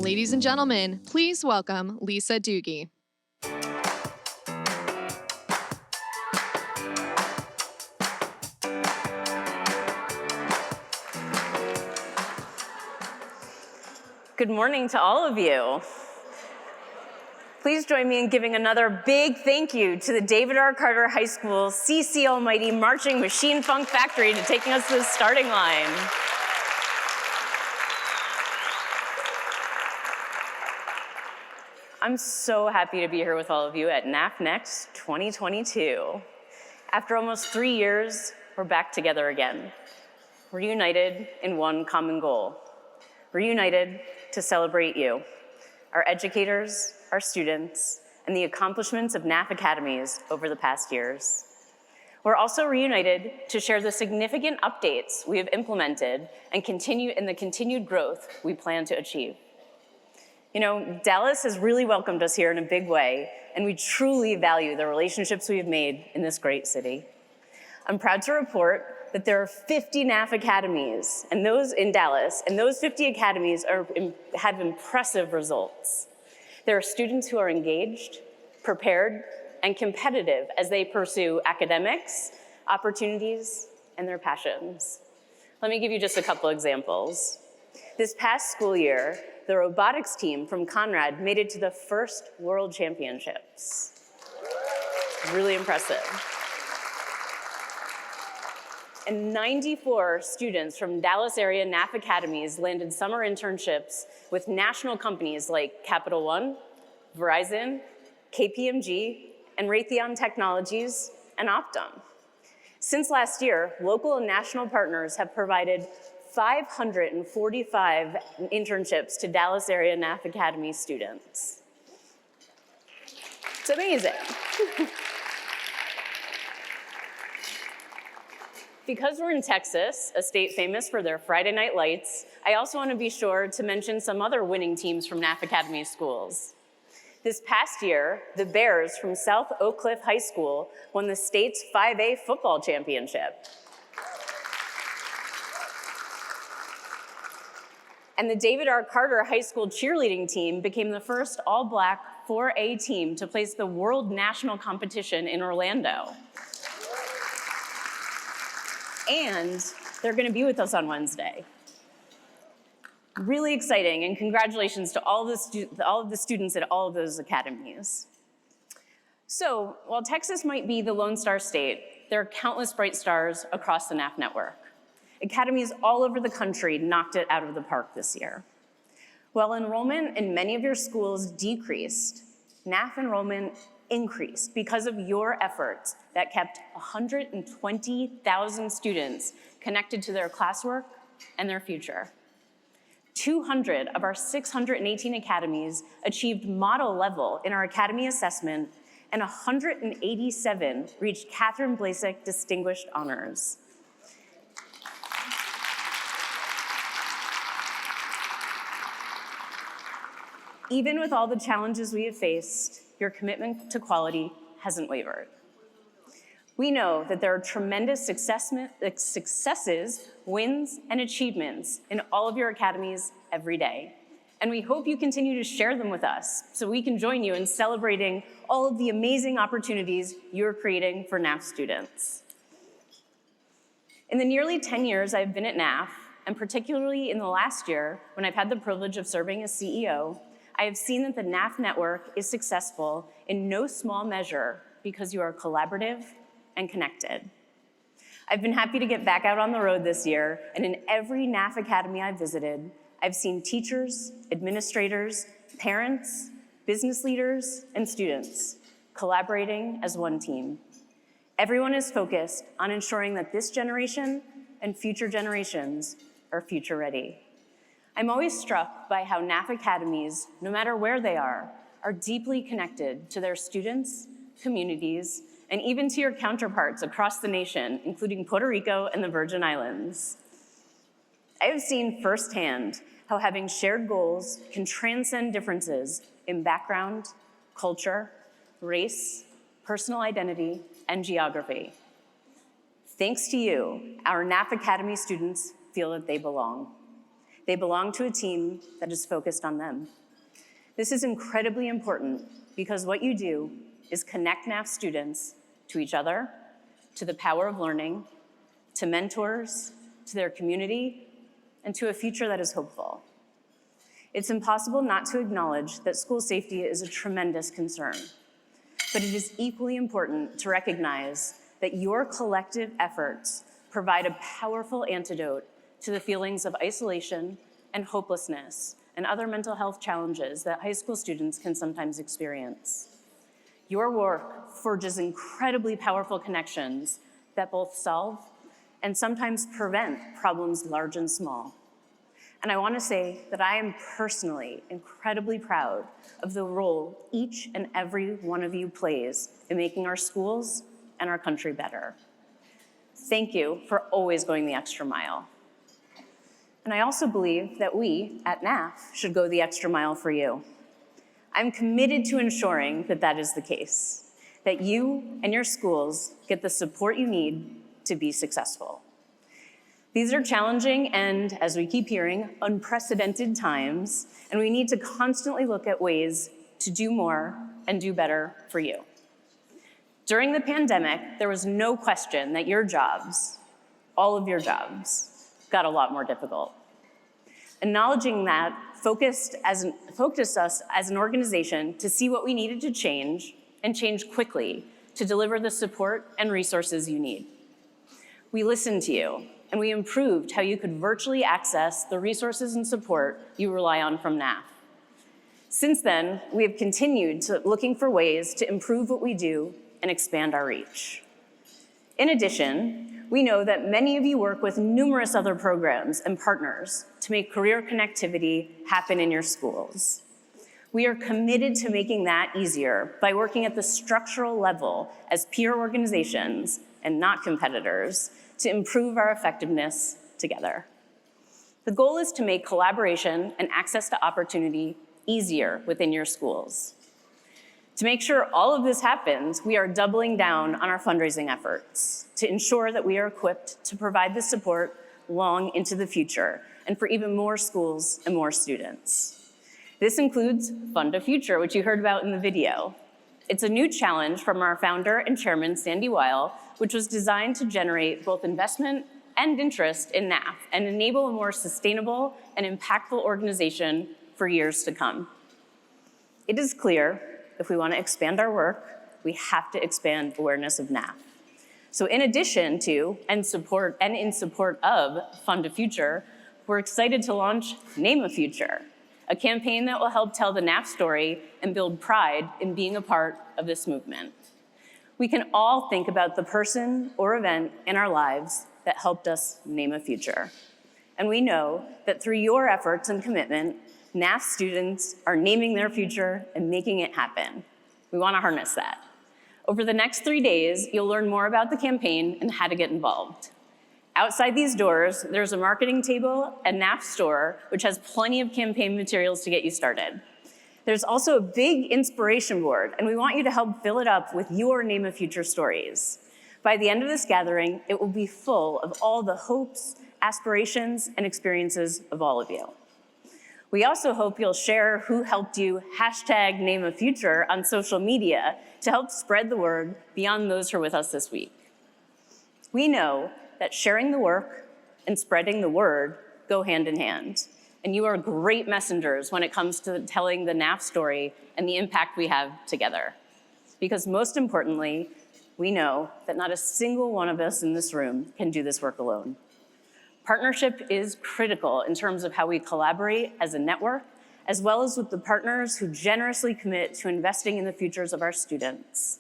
Ladies and gentlemen, please welcome Lisa Doogie. Good morning to all of you. Please join me in giving another big thank you to the David R. Carter High School CC Almighty Marching Machine Funk Factory to taking us to the starting line. I'm so happy to be here with all of you at NAF Next 2022. After almost 3 years, we're back together again. We're united in one common goal. We're united to celebrate you, our educators, our students, and the accomplishments of NAF Academies over the past years. We're also reunited to share the significant updates we have implemented and the continued growth we plan to achieve. You know, Dallas has really welcomed us here in a big way, and we truly value the relationships we have made in this great city. I'm proud to report that there are 50 NAF Academies and those in Dallas, and those 50 academies have impressive results. There are students who are engaged, prepared, and competitive as they pursue academics, opportunities, and their passions. Let me give you just a couple examples. This past school year, the robotics team from Conrad made it to the first World Championships. Really impressive. And 94 students from Dallas area NAF Academies landed summer internships with national companies like Capital One, Verizon, KPMG, and Raytheon Technologies, and Optum. Since last year, local and national partners have provided 545 internships to Dallas area NAF Academy students. It's amazing. Because we're in Texas, a state famous for their Friday night lights, I also want to be sure to mention some other winning teams from NAF Academy schools. This past year, the Bears from South Oak Cliff High School won the state's 5A football championship. And the David R. Carter High School cheerleading team became the first all-black 4A team to place the World National Competition in Orlando. And they're going to be with us on Wednesday. Really exciting, and congratulations to all of the students at all of those academies. So, while Texas might be the Lone Star State, there are countless bright stars across the NAF network. Academies all over the country knocked it out of the park this year. While enrollment in many of your schools decreased, NAF enrollment increased because of your efforts that kept 120,000 students connected to their classwork and their future. 200 of our 618 academies achieved model level in our academy assessment, and 187 reached Catherine Blasek Distinguished Honors. Even with all the challenges we have faced, your commitment to quality hasn't wavered. We know that there are tremendous successes, wins, and achievements in all of your academies every day. And we hope you continue to share them with us so we can join you in celebrating all of the amazing opportunities you're creating for NAF students. In the nearly 10 years I've been at NAF, and particularly in the last year when I've had the privilege of serving as CEO, I have seen that the NAF network is successful in no small measure because you are collaborative and connected. I've been happy to get back out on the road this year, and in every NAF Academy I've visited, I've seen teachers, administrators, parents, business leaders, and students collaborating as one team. Everyone is focused on ensuring that this generation and future generations are future ready. I'm always struck by how NAF Academies, no matter where they are deeply connected to their students, communities, and even to your counterparts across the nation, including Puerto Rico and the Virgin Islands. I have seen firsthand how having shared goals can transcend differences in background, culture, race, personal identity, and geography. Thanks to you, our NAF Academy students feel that they belong. They belong to a team that is focused on them. This is incredibly important because what you do is connect NAF students to each other, to the power of learning, to mentors, to their community, and to a future that is hopeful. It's impossible not to acknowledge that school safety is a tremendous concern, but it is equally important to recognize that your collective efforts provide a powerful antidote to the feelings of isolation and hopelessness and other mental health challenges that high school students can sometimes experience. Your work forges incredibly powerful connections that both solve and sometimes prevent problems large and small. And I want to say that I am personally incredibly proud of the role each and every one of you plays in making our schools and our country better. Thank you for always going the extra mile. And I also believe that we at NAF should go the extra mile for you. I'm committed to ensuring that that is the case, that you and your schools get the support you need to be successful. These are challenging and, as we keep hearing, unprecedented times, and we need to constantly look at ways to do more and do better for you. During the pandemic, there was no question that your jobs, all of your jobs, got a lot more difficult. Acknowledging that focused us as an organization to see what we needed to change and change quickly to deliver the support and resources you need. We listened to you, and we improved how you could virtually access the resources and support you rely on from NAF. Since then, we have continued looking for ways to improve what we do and expand our reach. In addition, we know that many of you work with numerous other programs and partners to make career connectivity happen in your schools. We are committed to making that easier by working at the structural level as peer organizations and not competitors to improve our effectiveness together. The goal is to make collaboration and access to opportunity easier within your schools. To make sure all of this happens, we are doubling down on our fundraising efforts to ensure that we are equipped to provide the support long into the future and for even more schools and more students. This includes Fund a Future, which you heard about in the video. It's a new challenge from our founder and chairman, Sandy Weil, which was designed to generate both investment and interest in NAF and enable a more sustainable and impactful organization for years to come. It is clear if we want to expand our work, we have to expand awareness of NAF. So in addition to and in support of Fund a Future, we're excited to launch Name a Future, a campaign that will help tell the NAF story and build pride in being a part of this movement. We can all think about the person or event in our lives that helped us name a future. And we know that through your efforts and commitment, NAF students are naming their future and making it happen. We want to harness that. Over the next 3 days, you'll learn more about the campaign and how to get involved. Outside these doors, there's a marketing table and NAF store, which has plenty of campaign materials to get you started. There's also a big inspiration board, and we want you to help fill it up with your Name a Future stories. By the end of this gathering, it will be full of all the hopes, aspirations, and experiences of all of you. We also hope you'll share who helped you #NameAFuture on social media to help spread the word beyond those who are with us this week. We know that sharing the work and spreading the word go hand in hand, and you are great messengers when it comes to telling the NAF story and the impact we have together. Because most importantly, we know that not a single one of us in this room can do this work alone. Partnership is critical in terms of how we collaborate as a network, as well as with the partners who generously commit to investing in the futures of our students.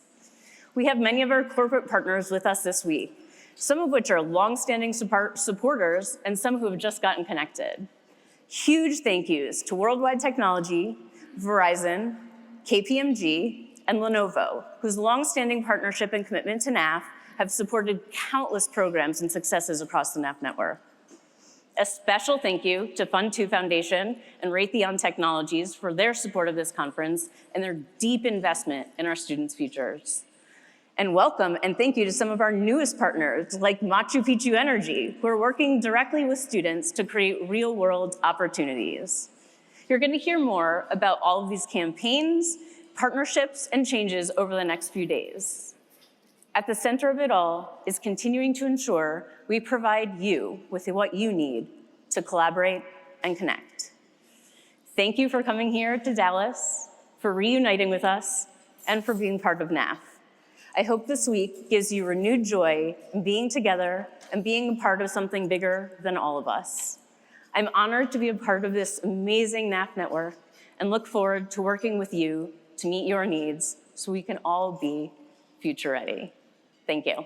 We have many of our corporate partners with us this week, some of which are longstanding supporters and some who have just gotten connected. Huge thank yous to Worldwide Technology, Verizon, KPMG, and Lenovo, whose longstanding partnership and commitment to NAF have supported countless programs and successes across the NAF network. A special thank you to Fund2 Foundation and Raytheon Technologies for their support of this conference and their deep investment in our students' futures. And welcome and thank you to some of our newest partners, like Machu Picchu Energy, who are working directly with students to create real-world opportunities. You're going to hear more about all of these campaigns, partnerships, and changes over the next few days. At the center of it all is continuing to ensure we provide you with what you need to collaborate and connect. Thank you for coming here to Dallas, for reuniting with us, and for being part of NAF. I hope this week gives you renewed joy in being together and being a part of something bigger than all of us. I'm honored to be a part of this amazing NAF network and look forward to working with you to meet your needs so we can all be future ready. Thank you.